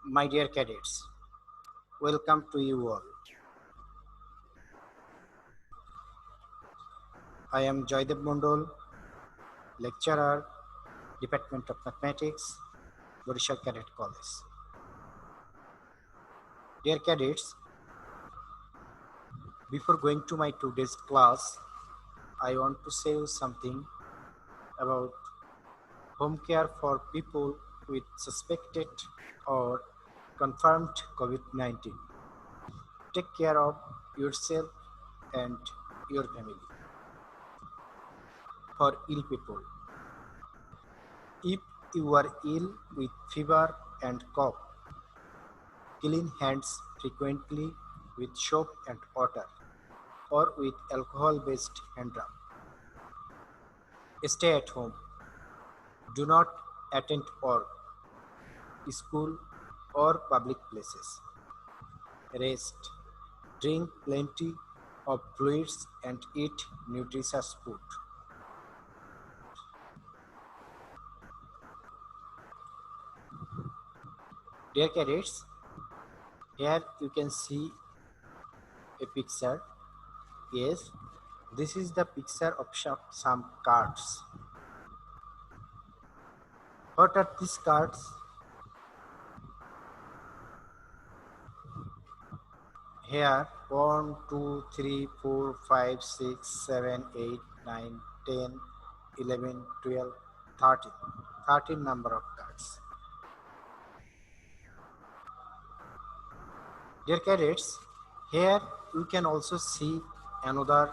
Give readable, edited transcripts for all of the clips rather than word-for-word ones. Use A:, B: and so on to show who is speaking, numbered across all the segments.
A: My dear cadets, welcome to you all. I am Joydev Mondol, lecturer, Department of Mathematics, Borishal Cadet College. Dear cadets, before going to my today's class, I want to say you something about home care for people with suspected or confirmed COVID-19. Take care of yourself and your family. For ill people, if you are ill with fever and cough, clean hands frequently with soap and water or with alcohol-based hand rub. Stay at home. Do not attend work, school or public places. Rest. Drink plenty of fluids and eat nutritious food. Dear cadets, here you can see a picture. Yes, this is the picture of some cards. What are these cards? Here 1, 2, 3, 4, 5, 6, 7, 8, 9, 10, 11, 12, 13. 13 number of cards. Dear cadets, here you can also see another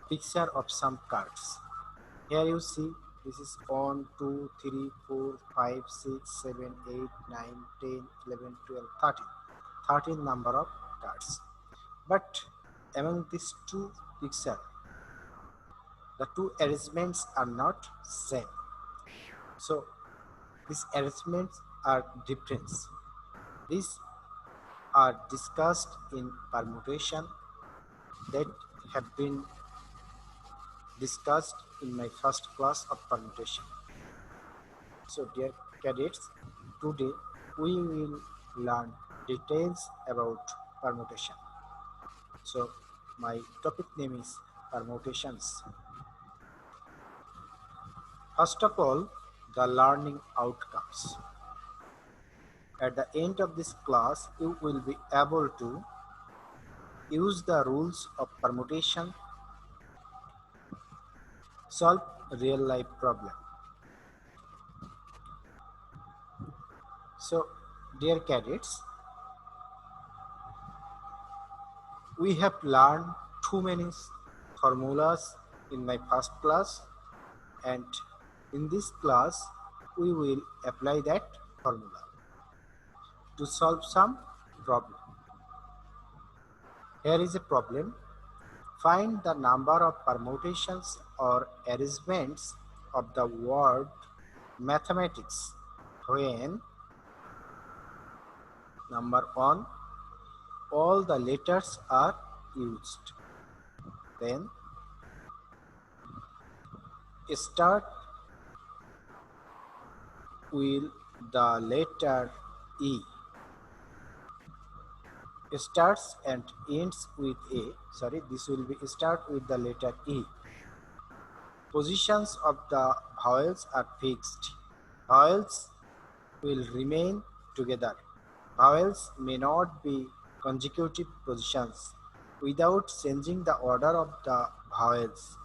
A: picture of some cards. Here you see this is 1, 2, 3, 4, 5, 6, 7, 8, 9, 10, 11, 12, 13. 13 number of cards. But among these two pictures, the two arrangements are not same. So these arrangements are different. These are discussed in permutation that have been discussed in my first class of permutation. So dear cadets, today we will learn details about permutation. So my topic name is permutations. First of all, the learning outcomes. At the end of this class, you will be able to use the rules of permutation, solve real life problem. So, dear cadets, we have learned too many formulas in my first class, and in this class, we will apply that formula to solve some problem. Here is a problem. Find the number of permutations or arrangements of the word mathematics when number 1 all the letters are used. Then start with the letter E. Starts and ends with A. Sorry, this will be start with the letter E. Positions of the vowels are fixed. Vowels will remain together. Vowels may not be consecutive positions without changing the order of the vowels.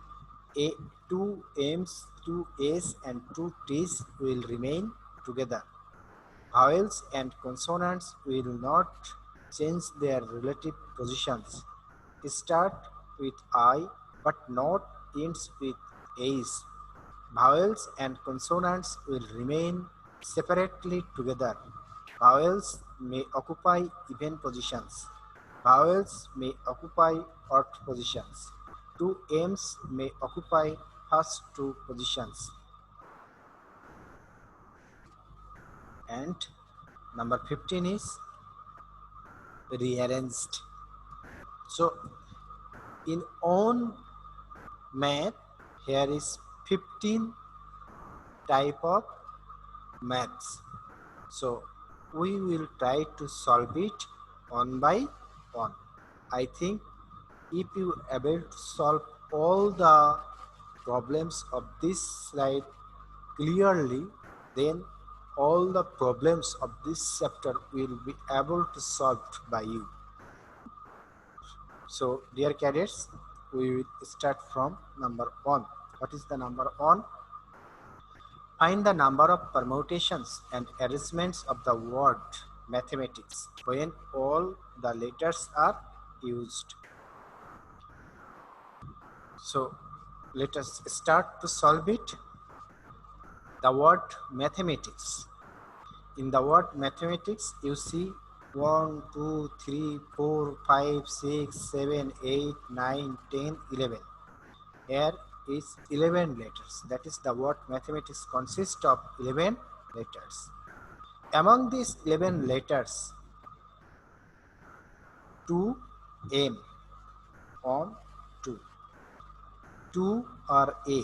A: Two M's, two A's and two T's will remain together. Vowels and consonants will not change their relative positions. Start with I but not ends with A's. Vowels and consonants will remain separately together. Vowels may occupy even positions. Vowels may occupy odd positions. Two M's may occupy first two positions. And number 15 is rearranged. So in on math, here is 15 type of maths. So we will try to solve it one by one. I think if you are able to solve all the problems of this slide clearly, then all the problems of this chapter will be able to solved by you. So dear cadets, we will start from number 1. What is the number 1? Find the number of permutations and arrangements of the word mathematics when all the letters are used. So let us start to solve it. The word mathematics. In the word mathematics, you see 1, 2, 3, 4, 5, 6, 7, 8, 9, 10, 11. Here is 11 letters. That is, the word mathematics consists of 11 letters. Among these 11 letters, 2 M on 2. 2 are A.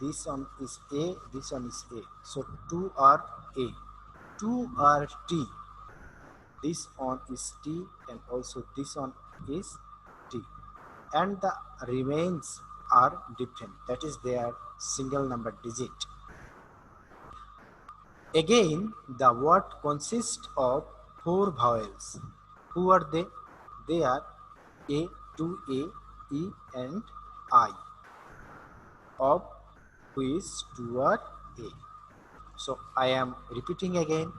A: This one is A, this one is A. So 2 are A. 2 are T. This one is T and also this one is T. And the remains are different. That is, their single number digit. Again, the word consists of 4 vowels. Who are they? They are A, 2A, E and I, of which 2 are A. So I am repeating again.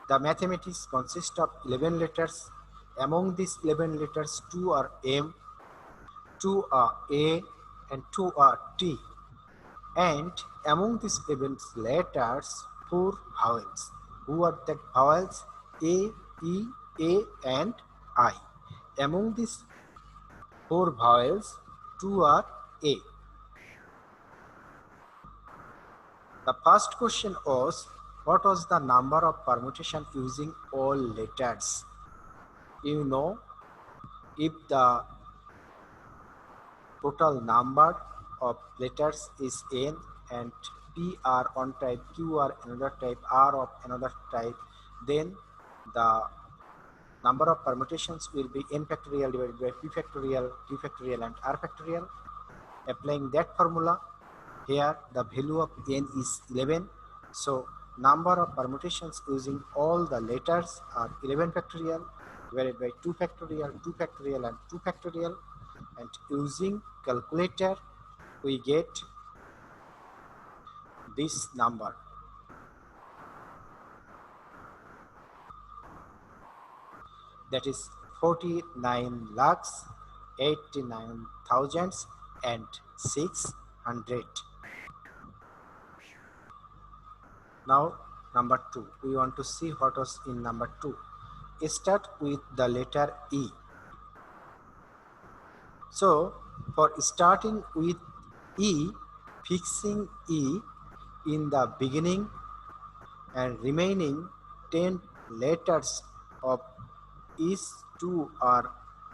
A: The mathematics consists of 11 letters. Among these 11 letters, 2 are M, 2 are A and 2 are T. And among these 11 letters, 4 vowels. Who are the vowels? A, E, A and I. Among these 4 vowels, 2 are A. The first question was, what was the number of permutation using all letters? You know, if the total number of letters is n and P are one type, Q are another type, R of another type, then the number of permutations will be n factorial divided by P factorial, Q factorial and R factorial. Applying that formula, here the value of n is 11. So number of permutations using all the letters are 11 factorial divided by 2 factorial, 2 factorial and 2 factorial. And using calculator, we get this number. That is 49,89,600. Now number 2. We want to see what was in number 2. Start with the letter E. So for starting with E, fixing E in the beginning and remaining 10 letters of each, 2 are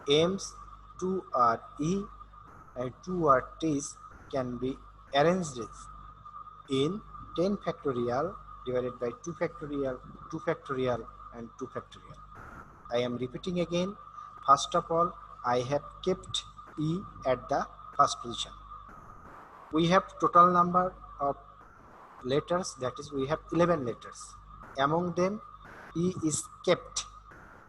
A: M's, 2 are E and 2 are T's can be arranged in 10 factorial divided by 2 factorial, 2 factorial and 2 factorial. I am repeating again. First of all, I have kept E at the first position. We have total number of letters, that is, we have 11 letters. Among them, E is kept.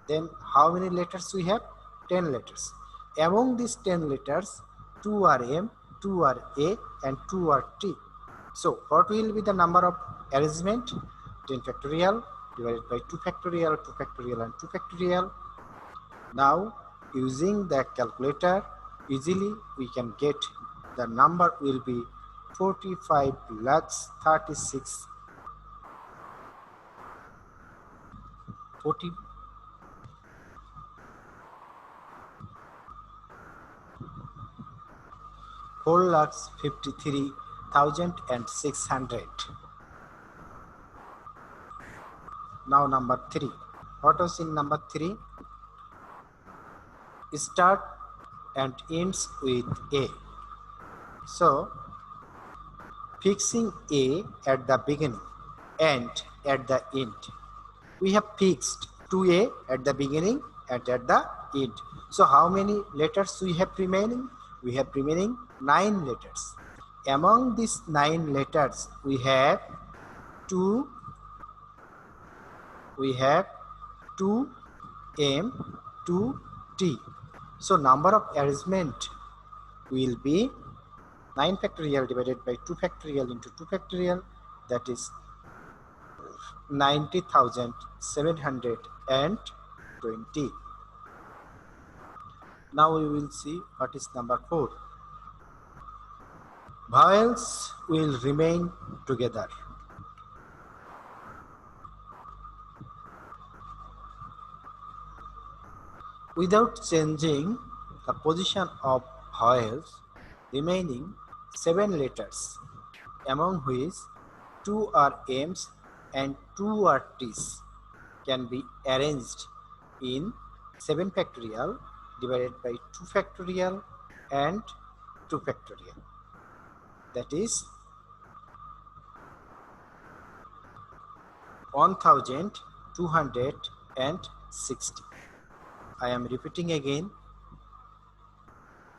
A: Then how many letters we have? 10 letters. Among these 10 letters, 2 are M, 2 are A and 2 are T. So what will be the number of arrangement? 10 factorial divided by 2 factorial, 2 factorial and 2 factorial. Now using the calculator, easily we can get the number will be 45 lakhs 36 40 4,53,600. Now number 3. What was in number 3? Start and ends with A. So fixing A at the beginning and at the end. we have fixed 2a at the beginning and at the end. So how many letters we have remaining? We have remaining 9 letters. Among these 9 letters, we have 2 M, 2 T. So number of arrangement will be 9 factorial divided by 2 factorial into 2 factorial, that is 90,720. Now we will see what is number 4. Vowels will remain together. Without changing the position of vowels, remaining 7 letters, among which 2 are M's and 2 are T's, can be arranged in 7 factorial divided by 2 factorial and 2 factorial. That is 1260. I am repeating again.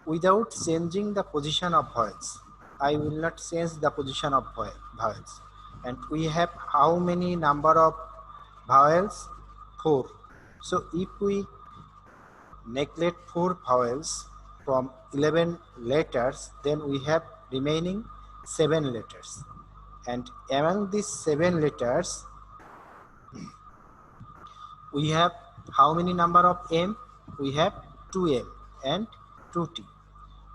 A: Without changing the position of vowels, I will not change the position of vowels. And we have how many number of vowels? 4. So if we neglect 4 vowels from 11 letters, then we have remaining 7 letters. And among these 7 letters, we have how many number of M? We have 2M and 2T.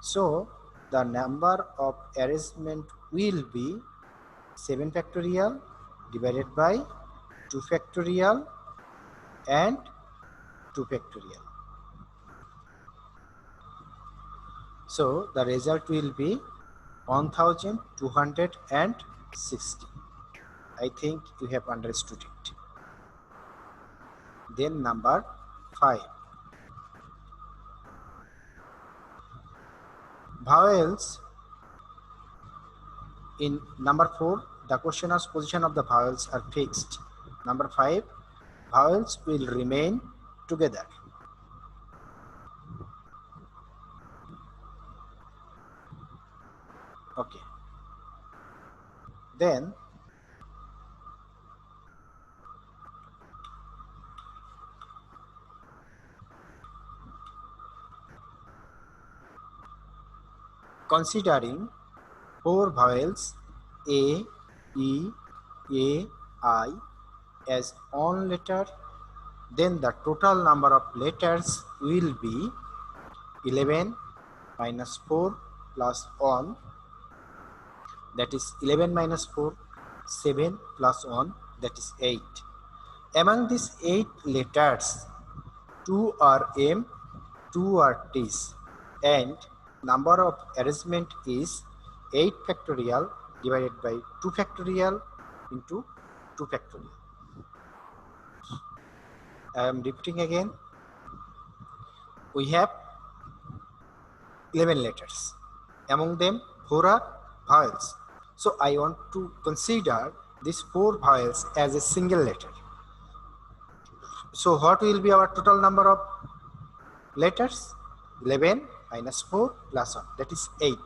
A: So the number of arrangement will be 7 factorial divided by 2 factorial and 2 factorial. So the result will be 1260. I think you have understood it. Then number 5. Vowels. In number 4, the questioner's position of the vowels are fixed. Number 5, vowels will remain together. Okay. Then considering 4 vowels A, E, A, I as one letter, then the total number of letters will be 11 minus 4 plus 1, that is 11 minus 4, 7 plus 1, that is 8. Among these 8 letters, 2 are M, 2 are T's, and number of arrangement is 8 factorial divided by 2 factorial into 2 factorial. I am repeating again. We have 11 letters. Among them, 4 are vowels. So I want to consider these 4 vowels as a single letter. So what will be our total number of letters? 11 minus 4 plus 1, that is 8.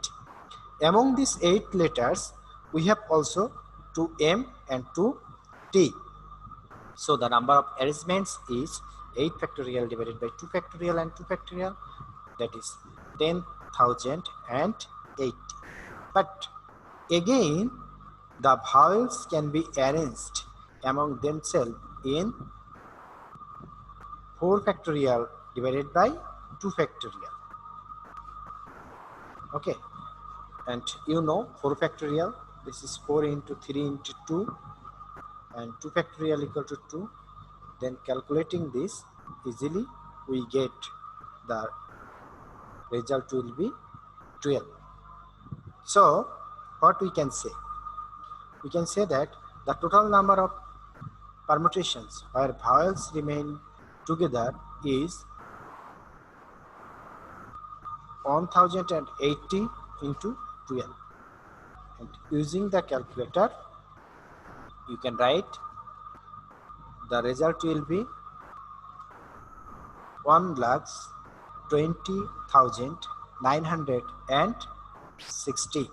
A: Among these 8 letters, we have also 2 M and 2 T. So the number of arrangements is 8 factorial divided by 2 factorial and 2 factorial, that is 10,080. But again, the vowels can be arranged among themselves in 4 factorial divided by 2 factorial. Okay, and you know 4 factorial, this is 4 into 3 into 2, and 2 factorial equal to 2. Then calculating this, easily we get the result will be 12. So what we can say? We can say that the total number of permutations where vowels remain together is 1080 into 12. And using the calculator, you can write the result will be 1,20,960.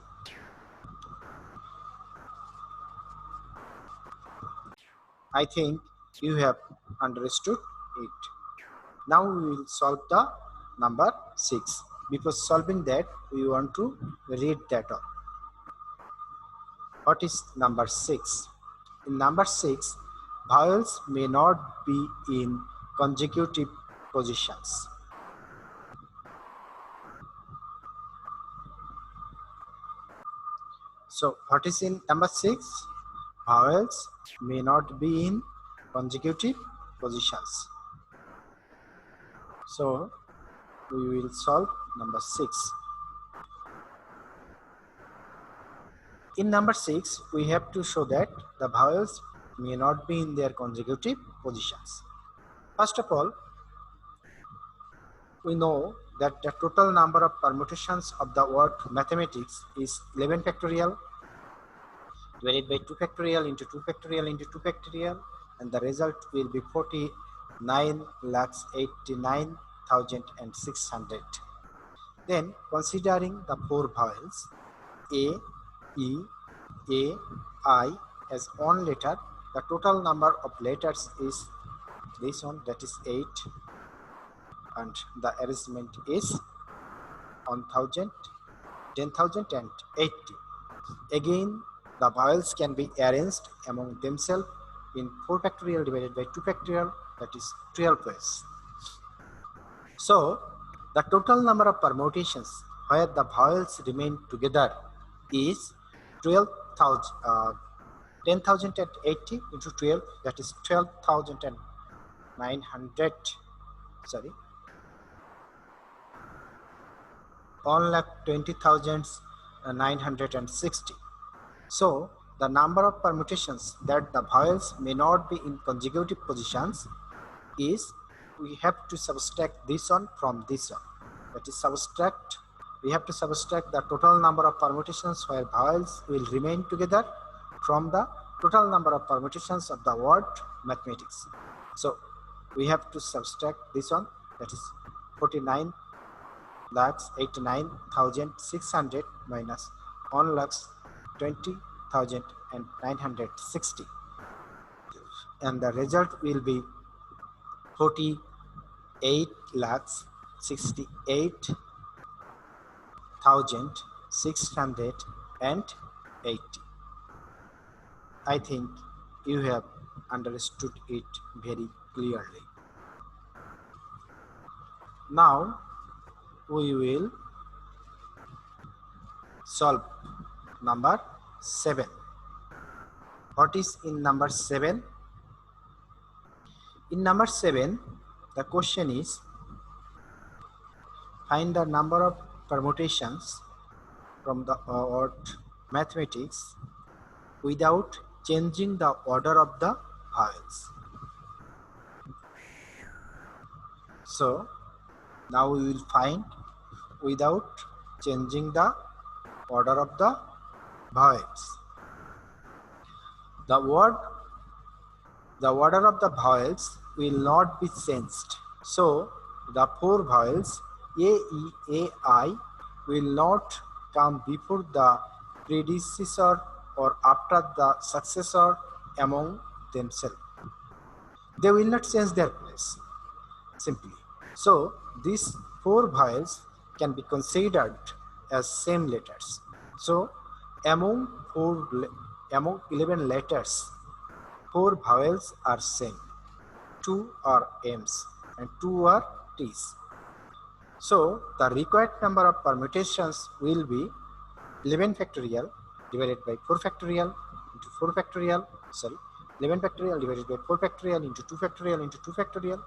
A: I think you have understood it. Now we will solve the number 6. Before solving that, we want to read that all. What is number 6? In number 6, vowels may not be in consecutive positions. So what is in number 6? Vowels may not be in consecutive positions. So we will solve number 6. In number 6, we have to show that the vowels may not be in their consecutive positions. First of all, we know that the total number of permutations of the word mathematics is 11 factorial divided by 2 factorial into 2 factorial into 2 factorial, and the result will be 49,89,600. Then, considering the 4 vowels A, E, A, I as one letter, the total number of letters is this one, that is 8, and the arrangement is 1,000, 10,080. Again, the vowels can be arranged among themselves in 4 factorial divided by 2 factorial, that is 12 ways. So, the total number of permutations where the vowels remain together is 10,080 into 12, that is 12,900, sorry, 1,20,960. So, the number of permutations that the vowels may not be in consecutive positions is, we have to subtract this one from this one. That is, we have to subtract the total number of permutations where vowels will remain together from the total number of permutations of the word mathematics. So, we have to subtract this one, that is 49,89,600 minus 1,20,960, and the result will be 48,68,680. I think you have understood it very clearly. Now we will solve number 7. What is in number 7? In number 7, the question is, find the number of permutations from the word mathematics without changing the order of the vowels. So, now we will find without changing the order of the vowels. The order of the vowels will not be changed. So, the 4 vowels A, E, A, I will not come before the predecessor or after the successor among themselves. They will not change their place, simply. So, these 4 vowels can be considered as same letters. So, among 11 letters, 4 vowels are same. 2 are M's and 2 are T's. So, the required number of permutations will be 11 factorial divided by 4 factorial into 4 factorial, 11 factorial divided by 4 factorial into 2 factorial into 2 factorial,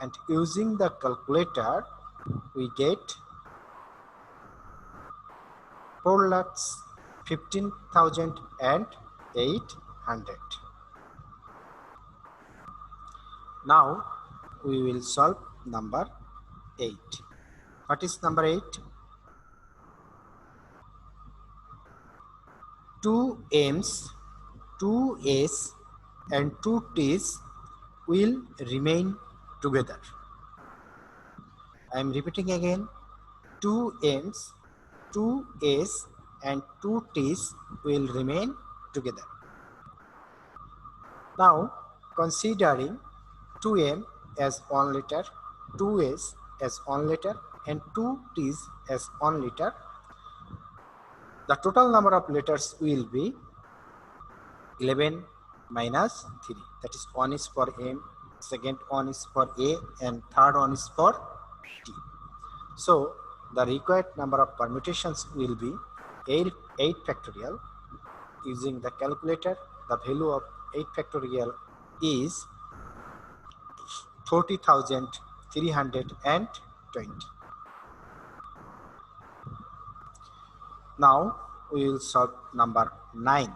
A: and using the calculator we get 4,15,800. Now we will solve number 8. What is number 8? 2 M's, 2 A's and 2 T's will remain together. I am repeating again. Two M's, two A's and two T's will remain together. Now, considering 2M as one letter, 2A's as one letter and 2 T's as one letter, the total number of letters will be 11 minus 3. That is, one is for M, second one is for A, and third one is for T. So the required number of permutations will be 8 factorial. Using the calculator, the value of 8 factorial is 40,320. Now we will solve number 9.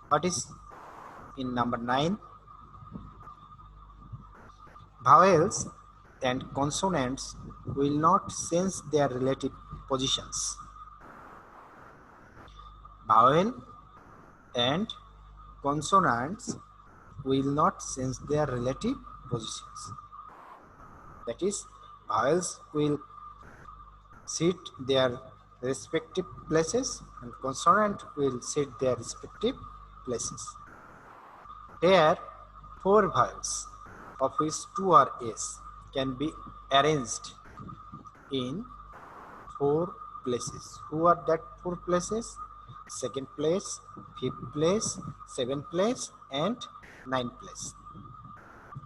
A: What is in number 9? Vowels and consonants will not change their relative positions. Vowel and consonants will not change their relative positions. That is, vowels will sit their respective places and consonant will sit their respective places. Here, 4 vowels, of which 2 are S, can be arranged in 4 places. Who are that 4 places? Second place, fifth place, 7th place, and 9th place.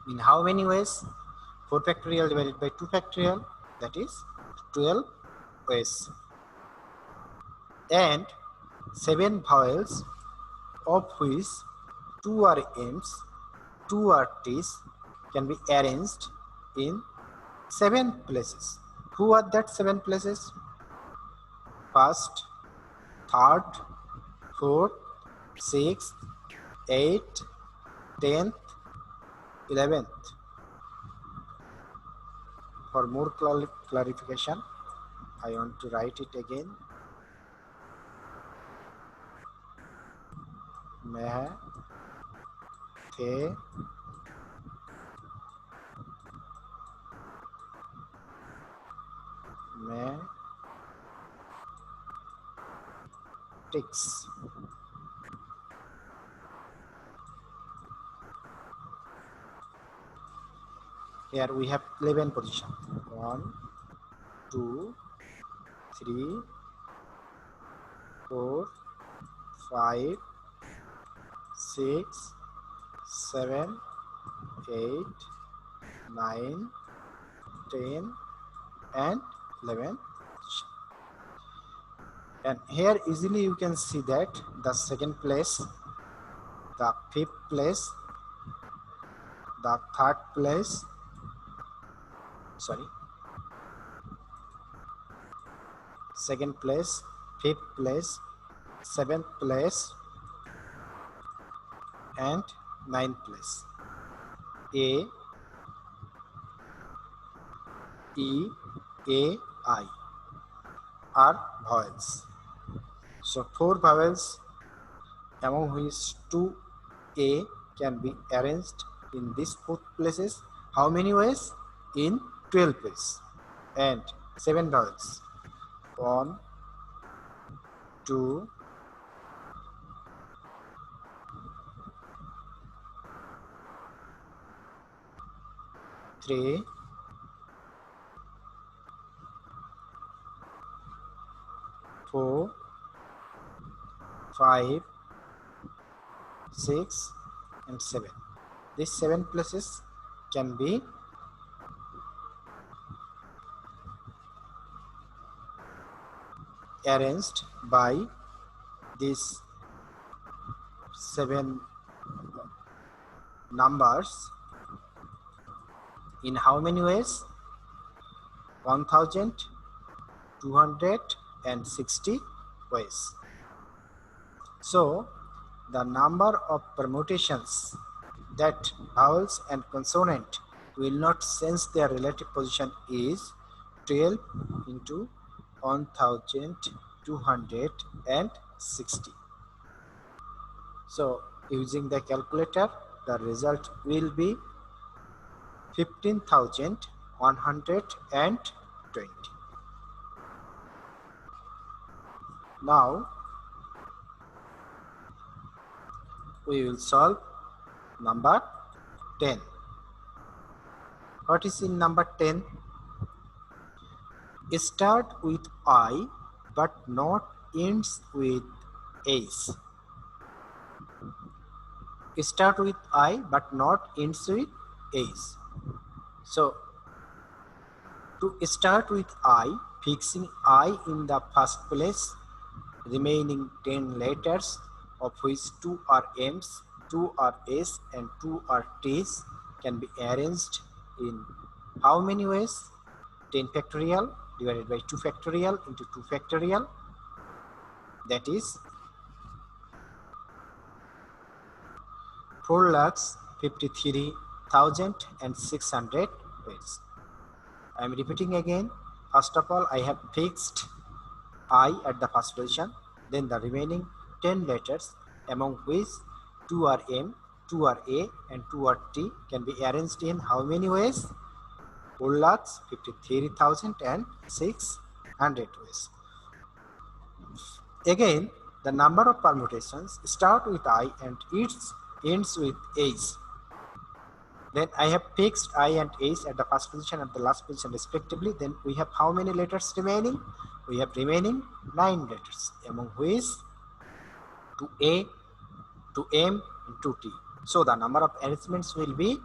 A: In how many ways? 4 factorial divided by 2 factorial, that is 12 ways. And 7 vowels, of which 2 are M's, 2 are T's, can be arranged in 7 places. Who are that 7 places? First, third, 4th, 6th, 8th, 10th, 11th. For more clarification, I want to write it again. मैं थे मैं ticks. Here we have 11 position. 1, 2, 3, 4, 5, 6, 7, 8, 9, 10, and 11. And here easily you can see that the second place, the fifth place, the third place, second place, fifth place, 7th place, and 9th place. A, E, A, I are vowels. So 4 vowels, among which 2 A can be arranged in these 4 places. How many ways? In 12 ways. And 7 vowels. 1, 2, 3, 4, 5, 6, and 7. These 7 places can be arranged by these 7 numbers in how many ways? 1260 ways. So the number of permutations that vowels and consonant will not change their relative position is 12 into 1260. So using the calculator, the result will be 15,120. Now we will solve number 10. What is in number 10? Start with I but not ends with S. Start with I but not ends with S. So to start with I, fixing I in the first place, remaining 10 letters of which 2 are M's, 2 are S and 2 are T's can be arranged in how many ways? 10 factorial divided by 2 factorial into 2 factorial, that is 4,53,600 ways. I am repeating again. First of all, I have fixed I at the first position, then the remaining 10 letters, among which 2 are M, 2 are A and 2 are T, can be arranged in how many ways? 4,53,600 ways. Again, the number of permutations start with I and ends with H. Then I have fixed I and H at the first position and the last position respectively. Then we have how many letters remaining? We have remaining 9 letters, among which 2A, 2M and 2T. So the number of arrangements will be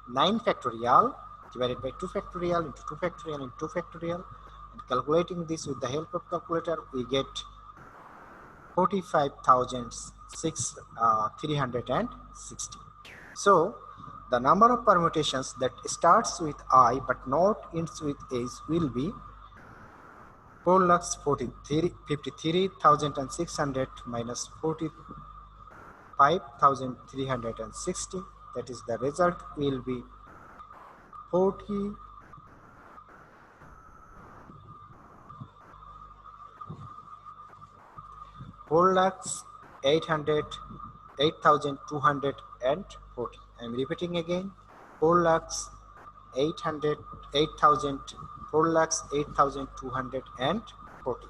A: 9 factorial divided by 2 factorial into 2 factorial into 2 factorial. And calculating this with the help of calculator, we get 45,360. So the number of permutations that starts with I but not ends with H will be 4,53,600 minus 45,360. That is, the result will be 4,808,240. I am repeating again, 4,808,240.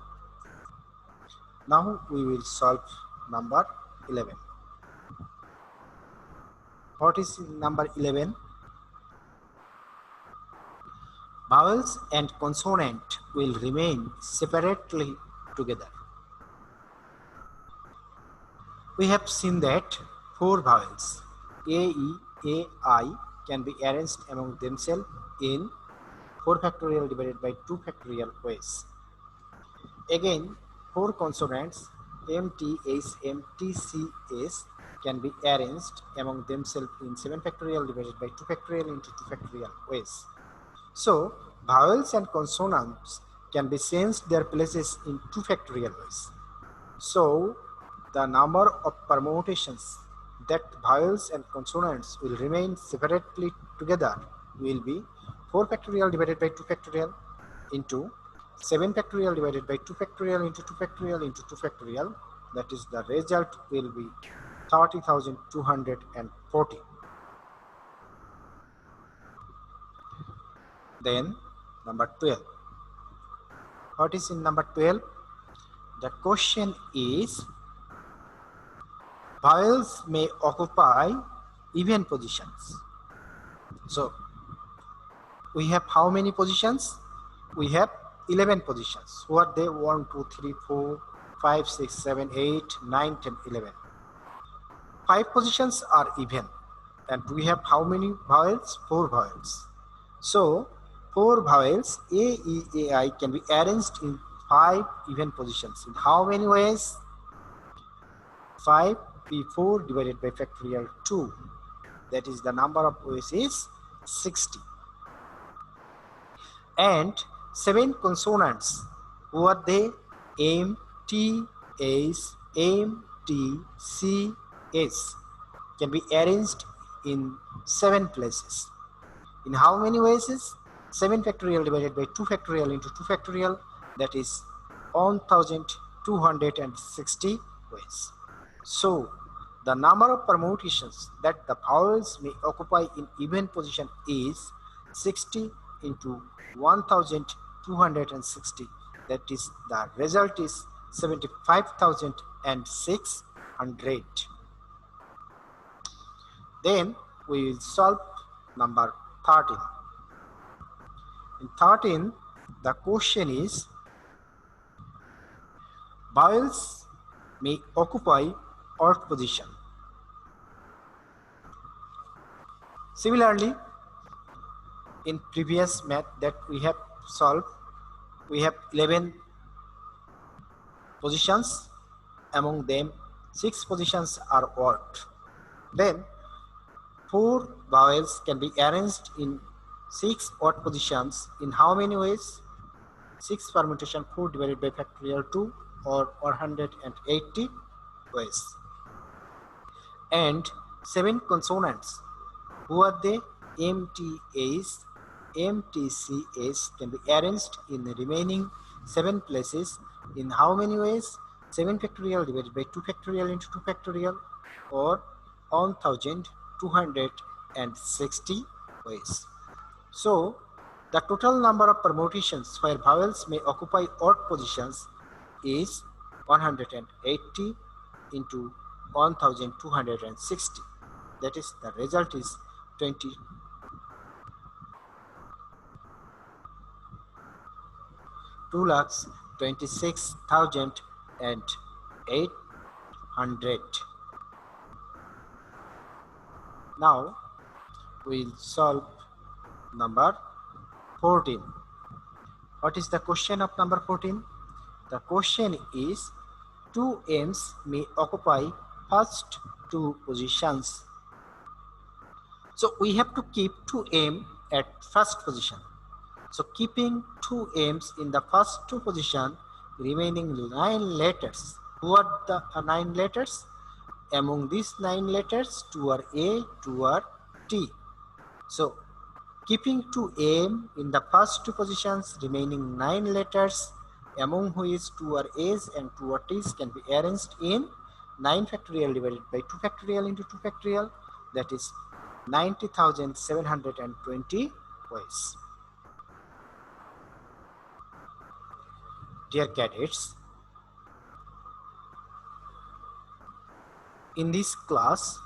A: Now we will solve number 11. What is number 11? Vowels and consonant will remain separately together. We have seen that 4 vowels A, E, A, I can be arranged among themselves in 4 factorial divided by 2 factorial ways. Again, 4 consonants M, T, S, M, T, C, S can be arranged among themselves in 7 factorial divided by 2 factorial into 2 factorial ways. So, vowels and consonants can be changed their places in 2 factorial ways. So, the number of permutations that vowels and consonants will remain separately together will be 4 factorial divided by 2 factorial into 7 factorial divided by 2 factorial into 2 factorial into 2 factorial. That is, the result will be 30,240. Then number 12. What is in number 12? The question is, vowels may occupy even positions. So we have how many positions? We have 11 positions. Who are they? 1, 2, 3, 4, 5, 6, 7, 8, 9, 10, 11. 5 positions are even. And we have how many vowels? 4 vowels. So 4 vowels A, E, A, I can be arranged in 5 even positions. In how many ways? 5 P4 divided by factorial 2. That is, the number of ways is 60. And 7 consonants. Who are they? M, T, S, M, T, C, S can be arranged in 7 places. In how many ways? 7 factorial divided by 2 factorial into 2 factorial, that is 1,260 ways. So The number of permutations that the vowels may occupy in even position is 60 into 1260. That is, the result is 75,600. Then we will solve number 13. In 13, the question is, vowels may occupy odd position. Similarly, in previous math that we have solved, we have 11 positions. Among them, 6 positions are odd. Then 4 vowels can be arranged in 6 odd positions. In how many ways? 6 permutation 4 divided by factorial 2, or 180 ways. And 7 consonants. Who are they? MTAs, MTCs can be arranged in the remaining 7 places. In how many ways? 7 factorial divided by 2 factorial into 2 factorial, or 1260 ways. So, the total number of permutations where vowels may occupy odd positions is 180 into 1260. That is, the result is 2,26,800. Now we will solve number 14. What is the question of number 14? The question is, 2 M's may occupy first 2 positions. So we have to keep 2 M at first position. So keeping 2 M's in the first 2 position, remaining 9 letters. Who are the 9 letters? Among these 9 letters, 2 are A, 2 are T. So keeping 2 M in the first 2 positions, remaining 9 letters, among which 2 are A's and 2 are T's, can be arranged in 9 factorial divided by 2 factorial into 2 factorial. That is 90,720 ways. Dear cadets, in this class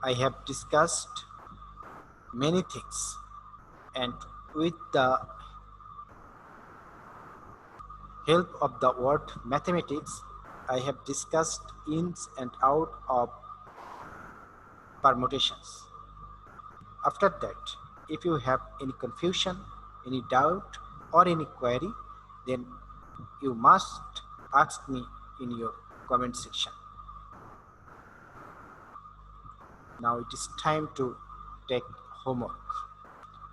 A: I have discussed many things, and with the help of the word mathematics, I have discussed ins and out of permutations. After that, if you have any confusion, any doubt, or any query, then you must ask me in your comment section. Now it is time to take homework.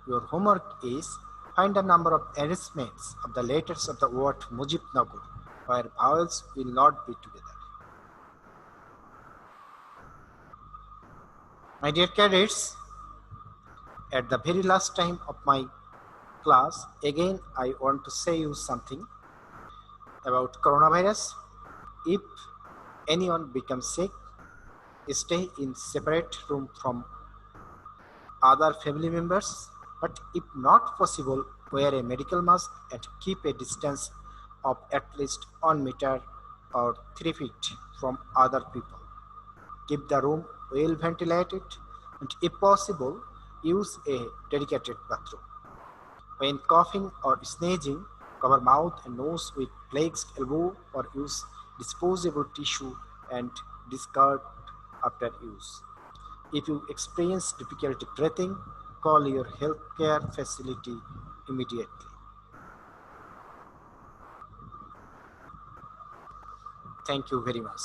A: Your homework is, find the number of arrangements of the letters of the word Mujibnagar where vowels will not be together. My dear cadets, at the very last time of my class, again I want to say you something about coronavirus. If anyone becomes sick, stay in separate room from other family members, but if not possible, wear a medical mask and keep a distance of at least 1 meter or 3 feet from other people. Keep the room well ventilated, and if possible, use a dedicated bathroom. When coughing or sneezing, cover mouth and nose with flexed elbow, or use disposable tissue and discard after use. If you experience difficulty breathing, call your healthcare facility immediately. Thank you very much.